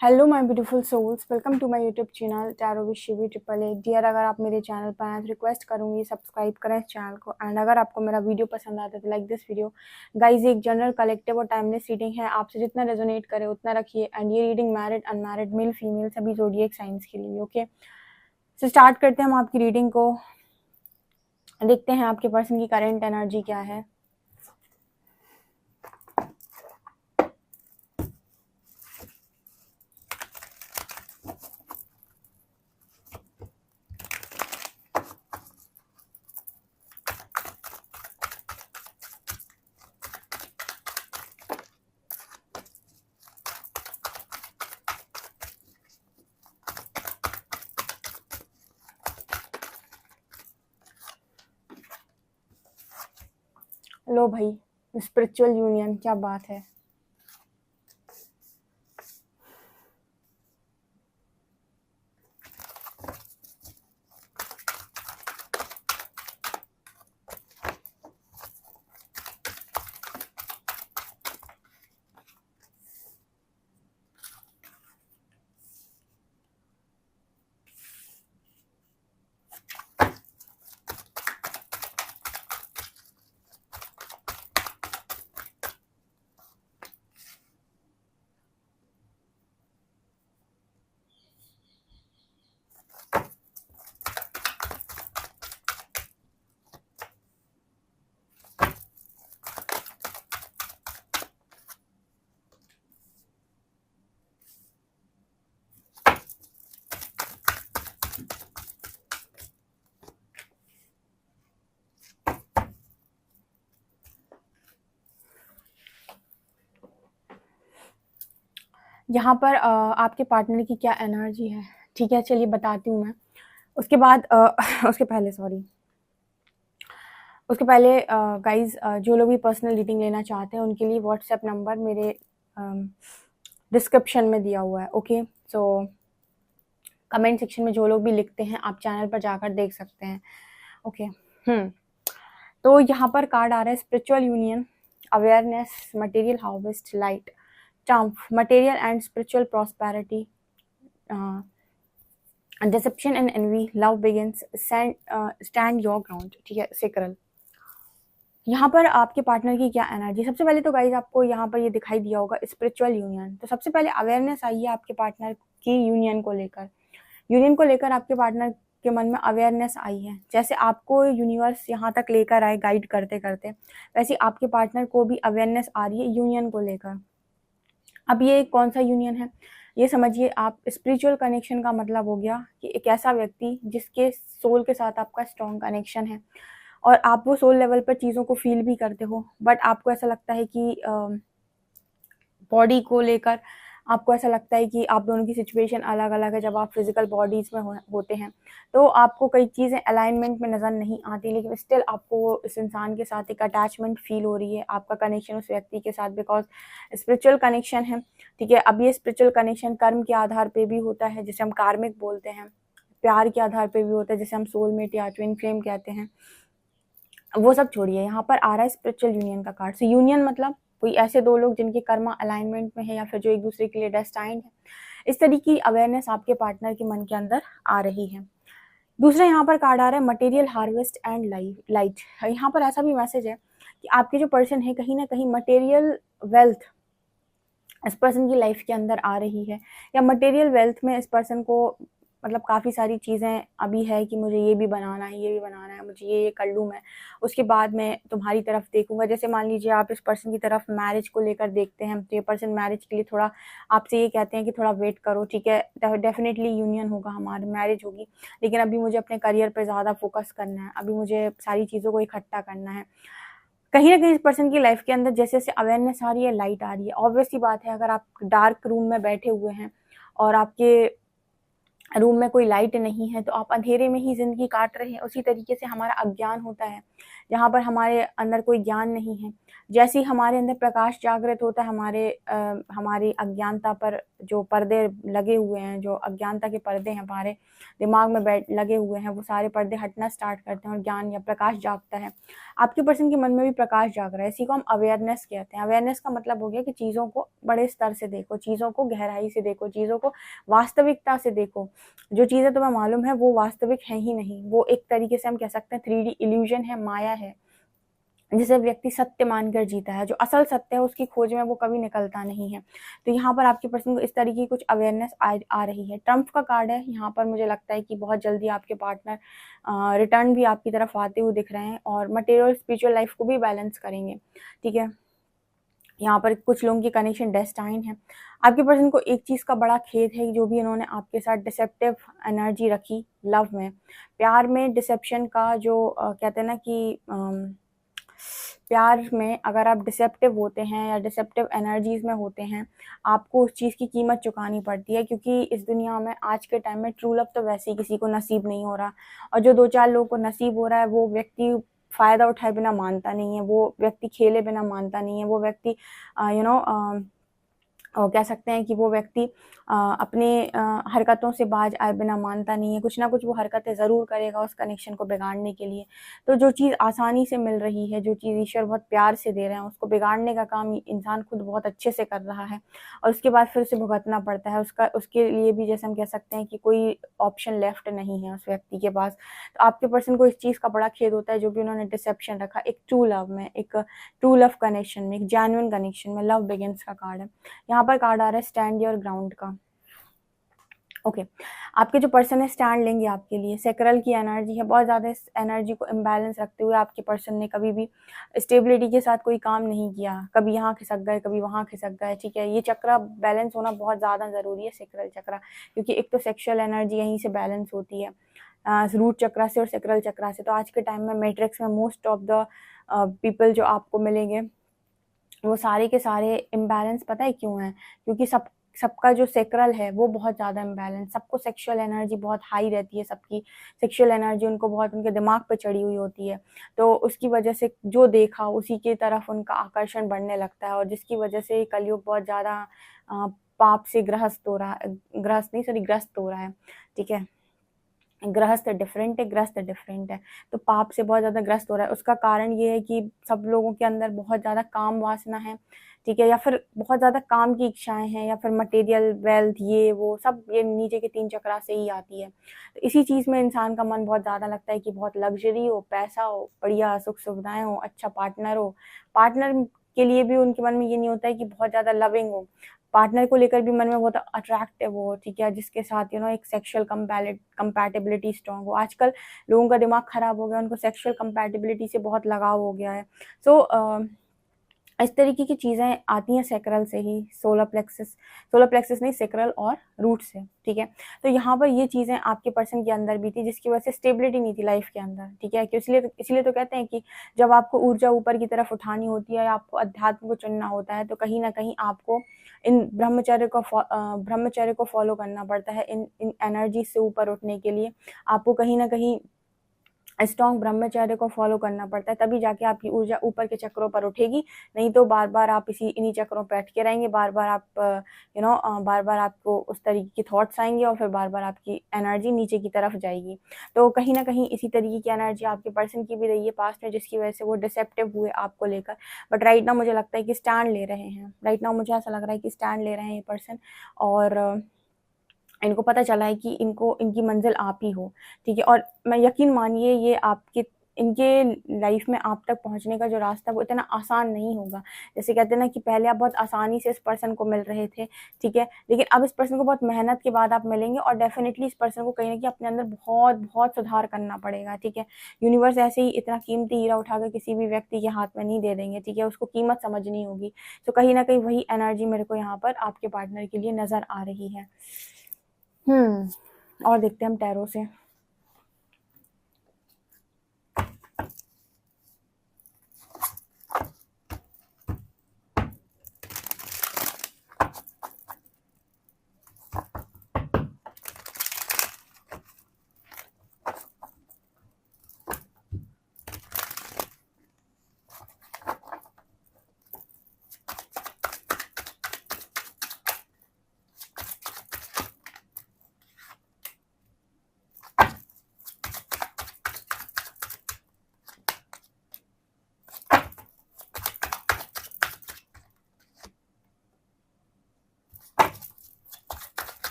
Hello my beautiful souls, welcome to my YouTube channel tarot with Shivi triple eight. Dear, अगर आप मेरे channel पर आए तो रिक्वेस्ट करूंगी सब्सक्राइब करें इस चैनल को। एंड अगर आपको मेरा वीडियो पसंद आता है तो लाइक दिस वीडियो। गाइज, एक जनरल कलेक्टिव और टाइमलेस रीडिंग है, आपसे जितना रेजोनेट करे उतना रखिए। एंड ये reading married unmarried male female सभी ज़ोडिएक साइंस के लिए। ओके, सो स्टार्ट करते हैं हम आपकी रीडिंग को। देखते हैं आपके पर्सन की करेंट एनर्जी क्या है। लो भाई, स्पिरिचुअल यूनियन, क्या बात है। यहाँ पर आपके पार्टनर की क्या एनर्जी है, ठीक है, चलिए बताती हूँ मैं। उसके बाद उसके पहले गाइज, जो लोग भी पर्सनल रीडिंग लेना चाहते हैं उनके लिए व्हाट्सएप नंबर मेरे डिस्क्रिप्शन में दिया हुआ है। ओके, सो कमेंट सेक्शन में जो लोग भी लिखते हैं आप चैनल पर जाकर देख सकते हैं। ओके, तो यहाँ पर कार्ड आ रहा है spiritual union, awareness, material harvest, light, trump, material and spiritual prosperity, deception and envy, love begins, stand your ground, ठीक है, सेक्रल। यहाँ पर आपके पार्टनर की क्या एनर्जी। सबसे पहले तो गाइज आपको यहाँ पर ये दिखाई दिया होगा स्पिरिचुअल यूनियन, तो सबसे पहले अवेयरनेस आई है आपके पार्टनर की यूनियन को लेकर आपके पार्टनर के मन में अवेयरनेस आई है। जैसे आपको यूनिवर्स यहाँ तक लेकर आए गाइड करते करते, वैसे आपके पार्टनर को भी अवेयरनेस आ रही है यूनियन को लेकर। अब ये कौन सा यूनियन है ये समझिए आप। स्पिरिचुअल कनेक्शन का मतलब हो गया कि एक ऐसा व्यक्ति जिसके सोल के साथ आपका स्ट्रॉन्ग कनेक्शन है और आप वो सोल लेवल पर चीज़ों को फील भी करते हो, बट आपको ऐसा लगता है कि बॉडी को लेकर आपको ऐसा लगता है कि आप दोनों की सिचुएशन अलग अलग है। जब आप फिजिकल बॉडीज़ में होते हैं तो आपको कई चीज़ें अलाइनमेंट में नज़र नहीं आती, लेकिन स्टिल आपको इस इंसान के साथ एक अटैचमेंट फील हो रही है, आपका कनेक्शन उस व्यक्ति के साथ, बिकॉज स्पिरिचुअल कनेक्शन है। ठीक है, अब ये स्पिरिचुअल कनेक्शन कर्म के आधार पर भी होता है जिसे हम कार्मिक बोलते हैं, प्यार के आधार पर भी होता है जिसे हम सोलमेट या ट्विन फ्लेम कहते हैं। वो सब छोड़िए, यहाँ पर आ रहा है स्पिरिचुअल यूनियन का कार्ड। सो यूनियन मतलब कोई ऐसे दो लोग जिनके कर्मा अलाइनमेंट में है या फिर जो एक दूसरे के लिए डेस्टाइंड है। इस तरीके की अवेयरनेस आपके पार्टनर के मन के अंदर आ रही है। दूसरा यहाँ पर कार्ड आ रहा है मटेरियल हार्वेस्ट एंड लाइट। यहाँ पर ऐसा भी मैसेज है कि आपके जो पर्सन है कहीं ना कहीं मटेरियल वेल्थ इस पर्सन की लाइफ के अंदर आ रही है, या मटेरियल वेल्थ में इस पर्सन को मतलब काफ़ी सारी चीज़ें अभी है कि मुझे ये भी बनाना है, ये भी बनाना है, मुझे ये कर लूँ मैं, उसके बाद मैं तुम्हारी तरफ देखूंगा। जैसे मान लीजिए आप इस पर्सन की तरफ मैरिज को लेकर देखते हैं तो ये पर्सन मैरिज के लिए थोड़ा आपसे ये कहते हैं कि थोड़ा वेट करो, ठीक है, डेफिनेटली यूनियन होगा, हमारी मैरिज होगी, लेकिन अभी मुझे अपने करियर पर ज़्यादा फोकस करना है, अभी मुझे सारी चीज़ों को इकट्ठा करना है। कहीं ना कहीं इस पर्सन की लाइफ के अंदर जैसे जैसे अवेयरनेस आ रही है, लाइट आ रही है। ऑब्वियस सी बात है, अगर आप डार्क रूम में बैठे हुए हैं और आपके रूम में कोई लाइट नहीं है तो आप अंधेरे में ही ज़िंदगी काट रहे हैं। उसी तरीके से हमारा अज्ञान होता है, जहाँ पर हमारे अंदर कोई ज्ञान नहीं है। जैसे ही हमारे अंदर प्रकाश जागृत होता है, हमारी अज्ञानता पर जो पर्दे लगे हुए हैं, जो अज्ञानता के पर्दे हैं हमारे दिमाग में लगे हुए हैं, वो सारे पर्दे हटना स्टार्ट करते हैं और ज्ञान या प्रकाश जागता है। आपके पर्सन के मन में भी प्रकाश जाग रहा है। इसी को हम अवेयरनेस कहते हैं। अवेयरनेस का मतलब हो गया कि चीज़ों को बड़े स्तर से देखो, चीज़ों को गहराई से देखो, चीज़ों को वास्तविकता से देखो। जो चीज़ें तुम्हें मालूम है वो वास्तविक है ही नहीं, वो एक तरीके से हम कह सकते हैं 3D इल्यूजन है, माया है, जिसे व्यक्ति सत्य मानकर जीता है। जो असल सत्य है उसकी खोज में वो कभी निकलता नहीं है। तो यहाँ पर आपके पर्सन को इस तरीके की कुछ अवेयरनेस आ रही है। ट्रम्प का कार्ड है, यहाँ पर मुझे लगता है कि बहुत जल्दी आपके पार्टनर रिटर्न भी आपकी तरफ आते हुए दिख रहे हैं और मटेरियल स्पिरिचुअल लाइफ को भी बैलेंस करेंगे। ठीक है, यहाँ पर कुछ लोगों की कनेक्शन डेस्टाइन है। आपके पर्सन को एक चीज़ का बड़ा खेद है, जो भी इन्होंने आपके साथ डिसेप्टिव एनर्जी रखी लव में, प्यार में डिसेप्शन का जो कहते हैं ना कि प्यार में अगर आप डिसेप्टिव होते हैं या डिसेप्टिव एनर्जीज़ में होते हैं, आपको उस चीज़ की कीमत चुकानी पड़ती है, क्योंकि इस दुनिया में आज के टाइम में ट्रू लव तो वैसे ही किसी को नसीब नहीं हो रहा, और जो 2-4 लोगों को नसीब हो रहा है वो व्यक्ति फ़ायदा उठाए बिना मानता नहीं है, वो व्यक्ति खेले बिना मानता नहीं है, वो व्यक्ति कह सकते हैं कि वो व्यक्ति अपने हरकतों से बाज आए बिना मानता नहीं है। कुछ ना कुछ वो हरकतें ज़रूर करेगा उस कनेक्शन को बिगाड़ने के लिए। तो जो चीज़ आसानी से मिल रही है, जो चीज़ ईश्वर बहुत प्यार से दे रहे हैं, उसको बिगाड़ने का काम इंसान खुद बहुत अच्छे से कर रहा है और उसके बाद फिर उसे भुगतना पड़ता है। उसके लिए भी जैसे हम कह सकते हैं कि कोई ऑप्शन लेफ्ट नहीं है उस व्यक्ति के पास। तो आपके पर्सन को इस चीज़ का बड़ा खेद होता है, जो भी उन्होंने डिसेप्शन रखा एक ट्रू लव में, एक ट्रू लव कनेक्शन में, एक जेन्युइन कनेक्शन में। लव बिगिंस का कार्ड है। यहाँ पर कार्ड आ रहा है स्टैंड योर ग्राउंड का। ओके, आपके जो पर्सन है स्टैंड लेंगे आपके लिए। सेक्रल की एनर्जी है, बहुत ज़्यादा इस एनर्जी को इम्बैलेंस रखते हुए आपके पर्सन ने कभी भी स्टेबिलिटी के साथ कोई काम नहीं किया, कभी यहाँ खिसक गए, कभी वहाँ खिसक गए। ठीक है, ये चक्र बैलेंस होना बहुत ज़्यादा ज़रूरी है, सेक्रल चक्र, क्योंकि एक तो सेक्शुअल एनर्जी यहीं से बैलेंस होती है, रूट चक्रा से और सेक्रल चक्रा से। तो आज के टाइम में मैट्रिक्स में मोस्ट ऑफ द पीपल जो आपको मिलेंगे वो सारे के सारे इम्बैलेंस, पता है क्यों है? क्योंकि सबका जो सेक्रल है वो बहुत ज़्यादा इम्बैलेंस, सबको सेक्सुअल एनर्जी बहुत हाई रहती है, सबकी सेक्सुअल एनर्जी उनको बहुत उनके दिमाग पे चढ़ी हुई होती है। तो उसकी वजह से जो देखा उसी की तरफ उनका आकर्षण बढ़ने लगता है, और जिसकी वजह से कलयुग बहुत ज़्यादा पाप से ग्रस्त हो रहा है, ग्रस्त हो रहा है। ठीक है, गृहस्थ डिफरेंट है, ग्रस्त डिफरेंट है। तो पाप से बहुत ज़्यादा ग्रस्त हो रहा है। उसका कारण ये है कि सब लोगों के अंदर बहुत ज़्यादा काम वासना है, ठीक है, या फिर बहुत ज़्यादा काम की इच्छाएं हैं, या फिर मटेरियल वेल्थ, ये वो सब ये नीचे के 3 चक्रा से ही आती है। तो इसी चीज़ में इंसान का मन बहुत ज़्यादा लगता है कि बहुत लग्जरी हो, पैसा हो, बढ़िया सुख सुविधाएं हो, अच्छा पार्टनर हो। पार्टनर के लिए भी उनके मन में ये नहीं होता है कि बहुत ज़्यादा लविंग हो, पार्टनर को लेकर भी मन में बहुत अट्रैक्टिव हो, ठीक है, जिसके साथ एक सेक्सुअल कंपैटिबिलिटी स्ट्रांग हो। आजकल लोगों का दिमाग खराब हो गया, उनको सेक्सुअल कंपैटिबिलिटी से बहुत लगाव हो गया है। सो इस तरीके की चीज़ें आती हैं सेक्रल से ही, सोलर प्लेक्सस नहीं, सेक्रल और रूट से। ठीक है, तो यहाँ पर ये चीज़ें आपके पर्सन के अंदर भी थी, जिसकी वजह से स्टेबिलिटी नहीं थी लाइफ के अंदर। ठीक है, इसलिए तो कहते हैं कि जब आपको ऊर्जा ऊपर की तरफ उठानी होती है, आपको अध्यात्म को चुनना होता है, तो कहीं ना कहीं आपको इन ब्रह्मचर्य को फॉलो करना पड़ता है। इन एनर्जी से ऊपर उठने के लिए आपको कहीं ना कहीं स्ट्रॉन्ग ब्रह्मचर्य को फॉलो करना पड़ता है, तभी जाके आपकी ऊर्जा ऊपर के चक्रों पर उठेगी। नहीं तो बार बार आप इन्हीं चक्रों पर अटके रहेंगे, बार बार आपको उस तरीके की थॉट्स आएंगे और फिर बार बार आपकी एनर्जी नीचे की तरफ जाएगी। तो कहीं ना कहीं इसी तरीके की एनर्जी आपके पर्सन की भी रही है पास्ट में, जिसकी वजह से वो डिसेप्टिव हुए आपको लेकर। बट राइट नाउ मुझे लगता है कि स्टैंड ले रहे हैं, राइट नाउ मुझे ऐसा लग रहा है कि स्टैंड ले रहे हैं ये पर्सन, और इनको पता चला है कि इनकी मंजिल आप ही हो। ठीक है, और मैं यकीन मानिए ये इनके लाइफ में आप तक पहुंचने का जो रास्ता वो इतना आसान नहीं होगा। जैसे कहते हैं ना कि पहले आप बहुत आसानी से इस पर्सन को मिल रहे थे, ठीक है, लेकिन अब इस पर्सन को बहुत मेहनत के बाद आप मिलेंगे, और डेफिनेटली इस पर्सन को कहीं ना कहीं अपने अंदर बहुत बहुत सुधार करना पड़ेगा। ठीक है, यूनिवर्स ऐसे ही इतना कीमती हीरा उठाकर किसी भी व्यक्ति के हाथ में नहीं दे देंगे। ठीक है, उसको कीमत समझनी होगी। तो कहीं ना कहीं वही एनर्जी मेरे को यहाँ पर आपके पार्टनर के लिए नजर आ रही है। और देखते हैं हम टैरो से।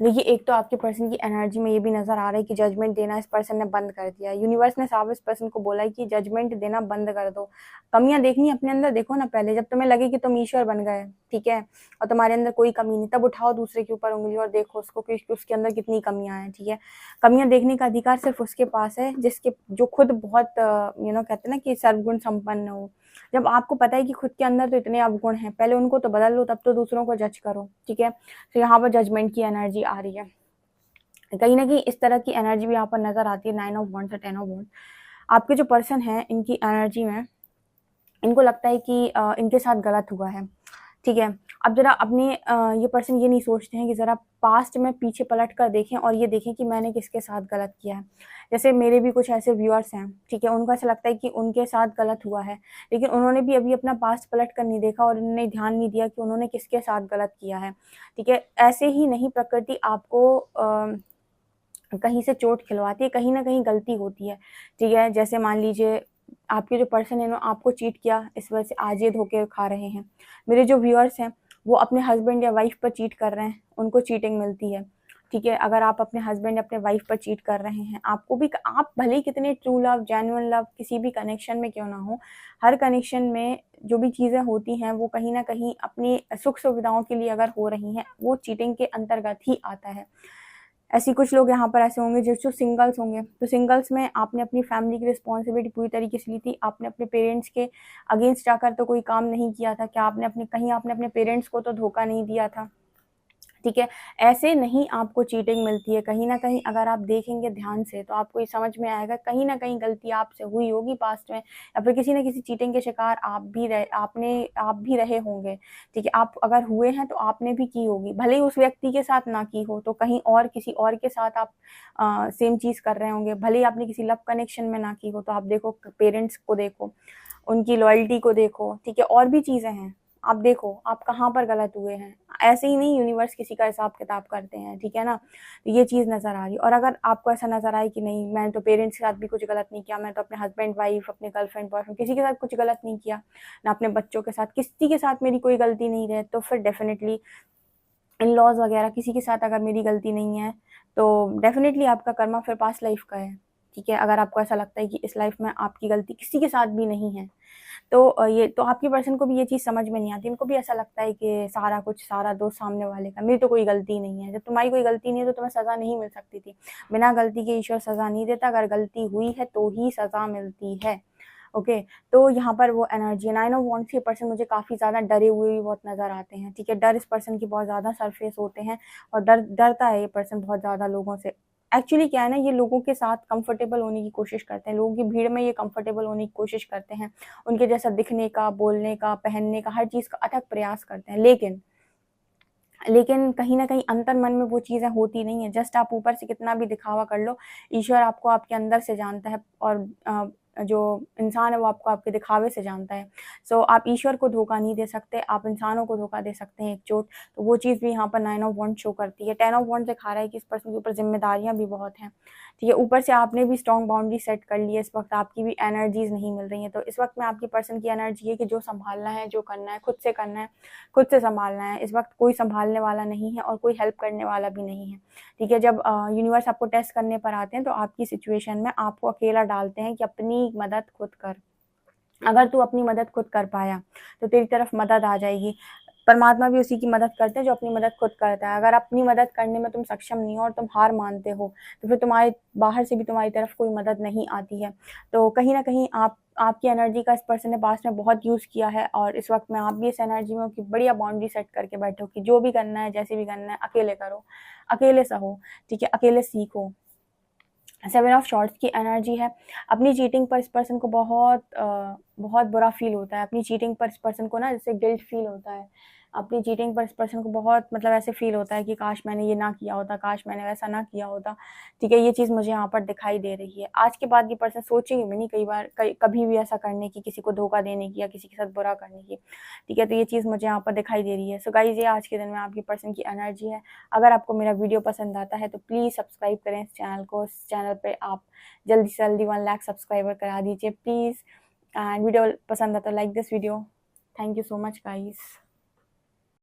देखिए, एक तो आपके पर्सन की एनर्जी में ये भी नज़र आ रहा है कि जजमेंट देना इस पर्सन ने बंद कर दिया है। यूनिवर्स ने साफ इस पर्सन को बोला है कि जजमेंट देना बंद कर दो। कमियाँ देखनी अपने अंदर देखो ना पहले, जब तुम्हें लगे कि तुम ईश्वर बन गए, ठीक है, और तुम्हारे अंदर कोई कमी नहीं, तब उठाओ दूसरे के ऊपर उँगली और देखो उसको कि उसके अंदर कितनी कमियाँ हैं, ठीक है। कमियाँ देखने का अधिकार सिर्फ उसके पास है जिसके जो खुद बहुत कहते हैं ना कि सर्वगुण संपन्न हो। जब आपको पता है कि खुद के अंदर तो इतने अवगुण हैं, पहले उनको तो बदल लो, तब तो दूसरों को जज करो, ठीक है। तो यहाँ पर जजमेंट की एनर्जी आ रही है। कहीं ना कहीं इस तरह की एनर्जी भी यहाँ पर नजर आती है 9 ऑफ वॉन्ड्स और 10 ऑफ वॉन्ड्स। आपके जो पर्सन है इनकी एनर्जी में इनको लगता है कि इनके साथ गलत हुआ है, ठीक है। अब जरा अपने ये पर्सन ये नहीं सोचते हैं कि ज़रा पास्ट में पीछे पलट कर देखें और ये देखें कि मैंने किसके साथ गलत किया है। जैसे मेरे भी कुछ ऐसे व्यूअर्स हैं, ठीक है, उनको ऐसा लगता है कि उनके साथ गलत हुआ है, लेकिन उन्होंने भी अभी अपना पास्ट पलट कर नहीं देखा और उन्होंने ध्यान नहीं दिया कि उन्होंने किसके साथ गलत किया है, ठीक है। ऐसे ही नहीं प्रकृति आपको कहीं से चोट खिलवाती है, कहीं ना कहीं गलती होती है, ठीक है। जैसे मान लीजिए आपके जो पर्सन है ना आपको चीट किया, इस वजह से आज ये धोखे खा रहे हैं। मेरे जो व्यूअर्स हैं वो अपने हस्बैंड या वाइफ पर चीट कर रहे हैं, उनको चीटिंग मिलती है, ठीक है। अगर आप अपने हस्बैंड अपने वाइफ पर चीट कर रहे हैं, आपको भी, आप भले ही कितने ट्रू लव जेन्युइन लव किसी भी कनेक्शन में क्यों ना हो, हर कनेक्शन में जो भी चीज़ें होती हैं वो कहीं ना कहीं अपनी सुख सुविधाओं के लिए अगर हो रही हैं, वो चीटिंग के अंतर्गत ही आता है। ऐसी कुछ लोग यहाँ पर ऐसे होंगे जो सिंगल्स होंगे, तो सिंगल्स में आपने अपनी फैमिली की रिस्पॉन्सिबिलिटी पूरी तरीके से ली थी, आपने अपने पेरेंट्स के अगेंस्ट जाकर तो कोई काम नहीं किया था, क्या आपने अपने पेरेंट्स को तो धोखा नहीं दिया था, ठीक है। ऐसे नहीं आपको चीटिंग मिलती है, कहीं ना कहीं अगर आप देखेंगे ध्यान से तो आपको ये समझ में आएगा कहीं ना कहीं गलती आपसे हुई होगी पास्ट में, या फिर किसी न किसी चीटिंग के शिकार आप भी रहे होंगे, ठीक है। आप अगर हुए हैं तो आपने भी की होगी, भले ही उस व्यक्ति के साथ ना की हो तो कहीं और किसी और के साथ आप सेम चीज़ कर रहे होंगे, भले ही आपने किसी लव कनेक्शन में ना की हो, तो आप देखो पेरेंट्स को देखो, उनकी लॉयल्टी को देखो, ठीक है, और भी चीज़ें हैं, आप देखो आप कहाँ पर गलत हुए हैं। ऐसे ही नहीं यूनिवर्स किसी का हिसाब किताब करते हैं, ठीक है ना। तो ये चीज़ नज़र आ रही है। और अगर आपको ऐसा नज़र आए कि नहीं मैंने तो पेरेंट्स के साथ भी कुछ गलत नहीं किया, मैं तो अपने हस्बैंड वाइफ अपने गर्लफ्रेंड बॉयफ्रेंड किसी के साथ कुछ गलत नहीं किया, ना अपने बच्चों के साथ, किसी के साथ मेरी कोई गलती नहीं रहे, तो फिर डेफिनेटली इन लॉज वगैरह किसी के साथ अगर मेरी गलती नहीं है तो डेफिनेटली आपका कर्मा फिर पास्ट लाइफ का है, ठीक है। अगर आपको ऐसा लगता है कि इस लाइफ में आपकी गलती किसी के साथ भी नहीं है, तो ये तो आपके पर्सन को भी ये चीज़ समझ में नहीं आती, उनको भी ऐसा लगता है कि सारा दोष सामने वाले का, मेरी तो कोई गलती नहीं है। जब तुम्हारी कोई गलती नहीं है तो तुम्हें सज़ा नहीं मिल सकती थी, बिना गलती के ईश्वर सज़ा नहीं देता, अगर गलती हुई है तो ही सज़ा मिलती है, ओके। तो यहाँ पर वो एनर्जी 9 ऑफ वॉन्ड्स के पर्सन मुझे काफ़ी ज़्यादा डरे हुए भी बहुत नज़र आते हैं, ठीक है। डर इस पर्सन की बहुत ज़्यादा सरफेस होते हैं और डरता है ये पर्सन बहुत ज़्यादा लोगों से। एक्चुअली क्या है ना, ये लोगों के साथ कंफर्टेबल होने की कोशिश करते हैं, लोगों की भीड़ में ये कंफर्टेबल होने की कोशिश करते हैं, उनके जैसा दिखने का, बोलने का, पहनने का, हर चीज़ का अथक प्रयास करते हैं, लेकिन कहीं न कहीं अंतर मन में वो चीज़ें होती नहीं है। जस्ट आप ऊपर से कितना भी दिखावा कर लो, ईश्वर आपको आपके अंदर से जानता है और जो इंसान है वो आपको आपके दिखावे से जानता है। सो आप ईश्वर को धोखा नहीं दे सकते, आप इंसानों को धोखा दे सकते हैं एक चोट। तो वो चीज़ भी यहाँ पर 9 ऑफ वॉन्ड्स शो करती है। 10 ऑफ वॉन्ड्स दिखा रहा है कि इस पर्सन के ऊपर ज़िम्मेदारियाँ भी बहुत हैं, ठीक है। ऊपर से आपने भी स्ट्रॉन्ग बाउंड्री सेट कर ली है, इस वक़्त आपकी भी एनर्जीज़ नहीं मिल रही हैं। तो इस वक़्त में आपके पर्सन की एनर्जी है कि जो सँभालना है, जो करना है, खुद से करना है, खुद से सँभालना है। इस वक़्त कोई सँभालने वाला नहीं है और कोई हेल्प करने वाला भी नहीं है, ठीक है। जब यूनिवर्स आपको टेस्ट करने पर आते हैं तो आपकी सिचुएशन में आपको अकेला डालते हैं कि अपनी मदद खुद कर। अगर तू अपनी मदद खुद कर पाया तो तेरी तरफ मदद आ जाएगी। परमात्मा भी उसी की मदद करते हैं जो अपनी मदद खुद करता है। अगर अपनी मदद करने में तुम सक्षम नहीं हो और तुम हार मानते हो तो फिर तुम्हारे बाहर से भी तुम्हारी तरफ कोई मदद नहीं आती है। तो कहीं न कहीं आपकी एनर्जी का इस पर्सन ने पास्ट में बहुत यूज़ किया है और इस वक़्त में आप भी इस एनर्जी में हो कि बढ़िया बाउंड्री सेट करके बैठो कि जो भी करना है, जैसे भी करना है, अकेले करो, अकेले सहो, ठीक है, अकेले सीखो। 7 ऑफ शॉर्ट्स की एनर्जी है। अपनी चीटिंग पर इस पर्सन को बहुत बुरा फ़ील होता है। अपनी चीटिंग पर इस पर्सन को ना जैसे गिल्ट फ़ील होता है। अपनी चीटिंग पर इस पर्सन को बहुत मतलब ऐसे फ़ील होता है कि काश मैंने ये ना किया होता, काश मैंने वैसा ना किया होता, ठीक है। ये चीज़ मुझे यहाँ पर दिखाई दे रही है। आज के बाद ये पर्सन सोचेंगे भी नहीं कभी भी ऐसा करने की, किसी को धोखा देने की या किसी के साथ बुरा करने की, ठीक है। तो ये चीज़ मुझे यहाँ पर दिखाई दे रही है। सो गाइज़ ये आज के दिन में आपकी पर्सन की एनर्जी है। अगर आपको मेरा वीडियो पसंद आता है तो प्लीज़ सब्सक्राइब करें इस चैनल को। इस चैनल पे आप जल्दी से जल्दी 1 लाख सब्सक्राइबर करा दीजिए प्लीज़। एंड वीडियो पसंद आता है तो like this video. Thank you so much guys.